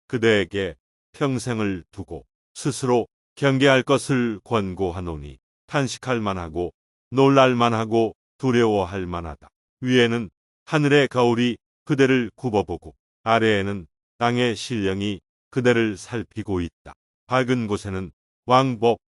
그대에게 평생을 두고 스스로 경계할 것을 권고하노니 탄식할 만하고 놀랄 만하고 두려워할 만하다. 위에는 하늘의 거울이 그대를 굽어보고 아래에는 땅의 신령이 그대를 살피고 있다. 밝은 곳에는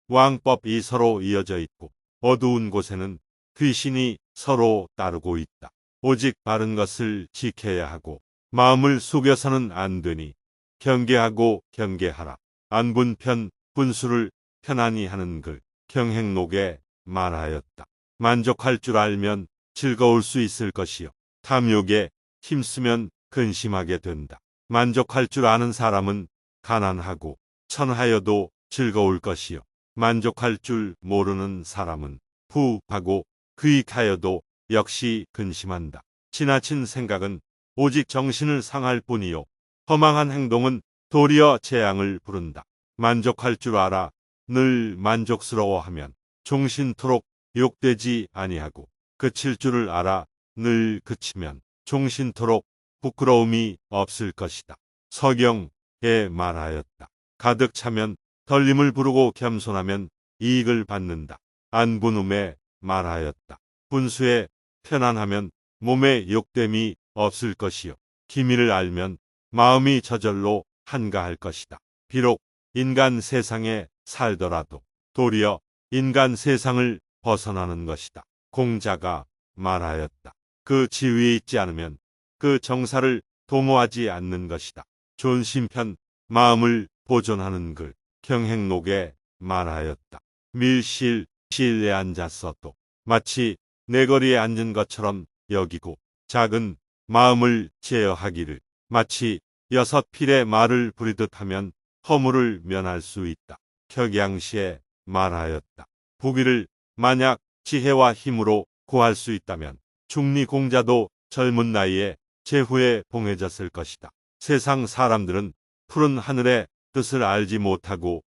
왕법이 서로 이어져 있고 어두운 곳에는 귀신이 서로 따르고 있다. 오직 바른 것을 지켜야 하고 마음을 속여서는 안 되니 경계하고 경계하라. 안분편 분수를 편안히 하는 글 경행록에 말하였다. 만족할 줄 알면 즐거울 수 있을 것이요 탐욕에 힘쓰면 근심하게 된다. 만족할 줄 아는 사람은 가난하고 천하여도 즐거울 것이요 만족할 줄 모르는 사람은 부하고 귀하여도 역시 근심한다. 지나친 생각은 오직 정신을 상할 뿐이요 허망한 행동은 도리어 재앙을 부른다. 만족할 줄 알아 늘 만족스러워하면 종신토록 욕되지 아니하고 그칠 줄을 알아 늘 그치면 종신토록 부끄러움이 없을 것이다. 서경에 말하였다. 가득 차면 덜림을 부르고 겸손하면 이익을 받는다. 안분음에 말하였다. 분수에 편안하면 몸에 욕됨이 없을 것이요 기미를 알면 마음이 저절로 한가할 것이다. 비록 인간 세상에 살더라도 도리어 인간 세상을 벗어나는 것이다. 공자가 말하였다. 그 지위에 있지 않으면 그 정사를 도모하지 않는 것이다. 존심편 마음을 보존하는 글 경행록에 말하였다. 밀실에 앉았어도 마치 내거리에 앉은 것처럼 여기고 작은 마음을 제어하기를 마치 6필의 말을 부리듯 하면 허물을 면할 수 있다. 격양시에 말하였다. 부귀를 만약 지혜와 힘으로 구할 수 있다면 중리공자도 젊은 나이에 제후에 봉해졌을 것이다. 세상 사람들은 푸른 하늘의 뜻을 알지 못하고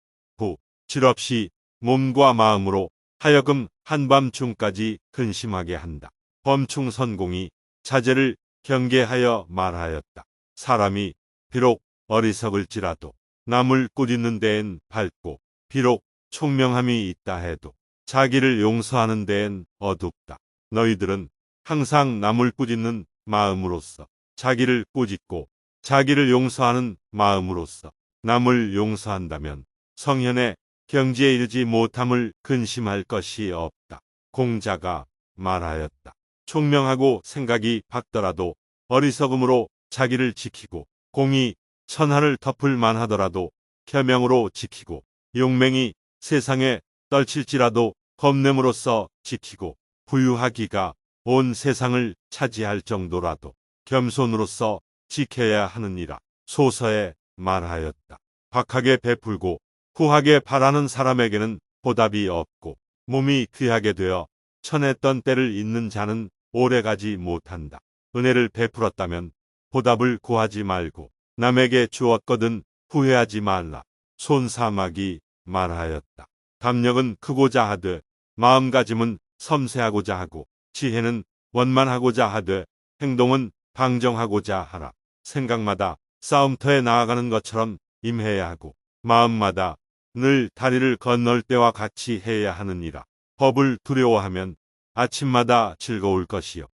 질없이 몸과 마음으로 하여금 한밤중까지 근심하게 한다. 범충선공이 자제를 경계하여 말하였다. 사람이 비록 어리석을지라도 남을 꾸짖는 데엔 밝고 비록 총명함이 있다 해도 자기를 용서하는 데엔 어둡다. 너희들은 항상 남을 꾸짖는 마음으로써 자기를 꾸짖고 자기를 용서하는 마음으로써 남을 용서한다면 성현의 경지에 이르지 못함을 근심할 것이 없다. 공자가 말하였다. 총명하고 생각이 밝더라도 어리석음으로 자기를 지키고 공이 천하를 덮을 만하더라도 켜명으로 지키고 용맹이 세상에 떨칠지라도 겁냄으로써 지키고 부유하기가 온 세상을 차지할 정도라도 겸손으로써 지켜야 하느니라. 소서에 말하였다. 박하게 베풀고 후하게 바라는 사람에게는 보답이 없고 몸이 귀하게 되어 천했던 때를 잇는 자는 오래가지 못한다. 은혜를 베풀었다면 보답을 구하지 말고 남에게 주었거든 후회하지 말라. 손사막이 말하였다. 담력은 크고자 하되 마음가짐은 섬세하고자 하고 지혜는 원만하고자 하되 행동은 방정하고자 하라. 생각마다 싸움터에 나아가는 것처럼 임해야 하고 마음마다 늘 다리를 건널 때와 같이 해야 하느니라. 법을 두려워하면 아침마다 즐거울 것이요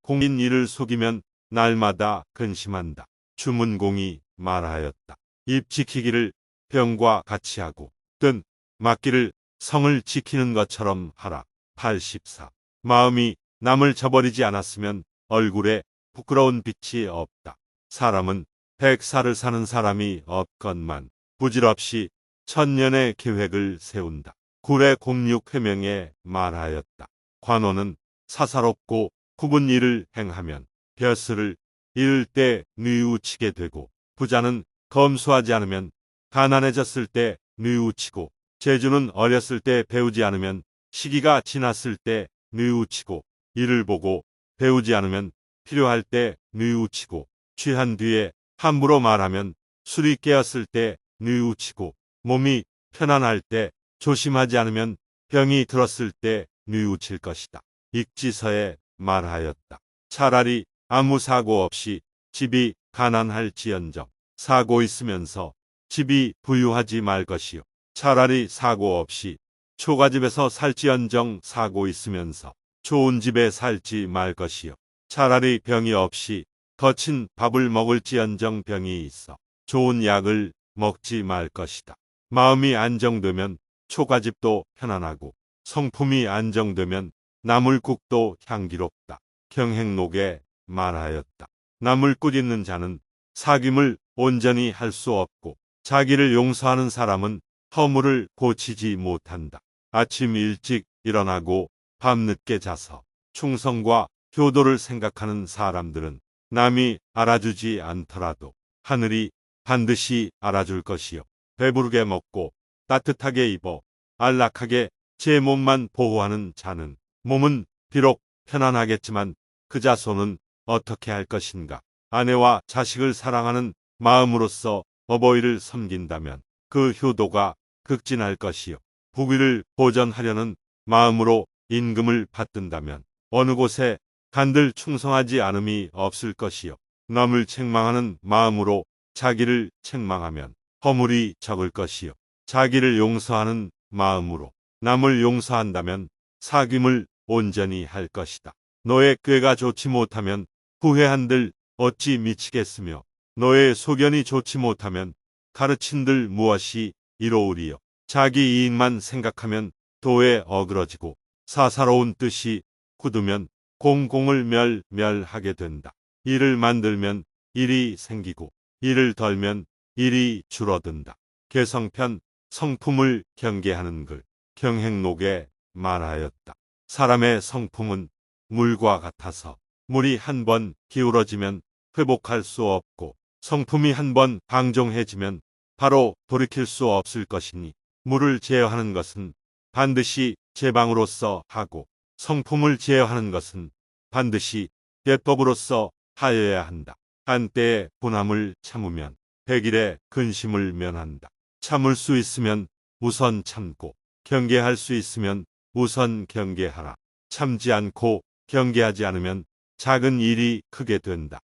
공인 일을 속이면 날마다 근심한다. 주문공이 말하였다. 입 지키기를 병과 같이 하고 뜬 맞기를 성을 지키는 것처럼 하라. 84. 마음이 남을 저버리지 않았으면 얼굴에 부끄러운 빛이 없다. 사람은 100살을 사는 사람이 없건만 부질없이 천년의 계획을 세운다. 구례 공육회명에 말하였다. 관원은 사사롭고 굽은 일을 행하면 벼슬을 잃을 때 뉘우치게 되고 부자는 검소하지 않으면 가난해졌을 때 뉘우치고 재주는 어렸을 때 배우지 않으면 시기가 지났을 때 뉘우치고 이를 보고 배우지 않으면 필요할 때 뉘우치고 취한 뒤에 함부로 말하면 술이 깨었을 때 뉘우치고 몸이 편안할 때 조심하지 않으면 병이 들었을 때 뉘우칠 것이다. 익지서에 말하였다. 차라리 아무 사고 없이 집이 가난할지언정 사고 있으면서 집이 부유하지 말 것이요. 차라리 사고 없이 초가집에서 살지언정 사고 있으면서 좋은 집에 살지 말 것이요. 차라리 병이 없이 거친 밥을 먹을지언정 병이 있어 좋은 약을 먹지 말 것이다. 마음이 안정되면 초가집도 편안하고 성품이 안정되면 나물국도 향기롭다. 경행록에 말하였다. 나물국 있는 자는 사귐을 온전히 할 수 없고 자기를 용서하는 사람은 허물을 고치지 못한다. 아침 일찍 일어나고 밤늦게 자서 충성과 효도를 생각하는 사람들은 남이 알아주지 않더라도 하늘이 반드시 알아줄 것이요. 배부르게 먹고 따뜻하게 입어 안락하게 제 몸만 보호하는 자는 몸은 비록 편안하겠지만 그 자손은 어떻게 할 것인가. 아내와 자식을 사랑하는 마음으로서 어버이를 섬긴다면 그 효도가 극진할 것이요. 부귀를 보전하려는 마음으로 임금을 받든다면 어느 곳에 간들 충성하지 않음이 없을 것이요. 남을 책망하는 마음으로 자기를 책망하면 허물이 적을 것이요. 자기를 용서하는 마음으로 남을 용서한다면 사귐을 온전히 할 것이다. 너의 꾀가 좋지 못하면 후회한들 어찌 미치겠으며 너의 소견이 좋지 못하면 가르친들 무엇이 이로우리요. 자기 이익만 생각하면 도에 어그러지고 사사로운 뜻이 굳으면 공공을 멸하게 된다. 일을 만들면 일이 생기고 일을 덜면 일이 줄어든다. 개성편 성품을 경계하는 글 경행록에 말하였다. 사람의 성품은 물과 같아서 물이 한 번 기울어지면 회복할 수 없고 성품이 한 번 방종해지면 바로 돌이킬 수 없을 것이니 물을 제어하는 것은 반드시 제방으로서 하고 성품을 제어하는 것은 반드시 예법으로서 하여야 한다. 한때의 분함을 참으면 백일의 근심을 면한다. 참을 수 있으면 우선 참고 경계할 수 있으면 우선 경계하라. 참지 않고 경계하지 않으면 작은 일이 크게 된다.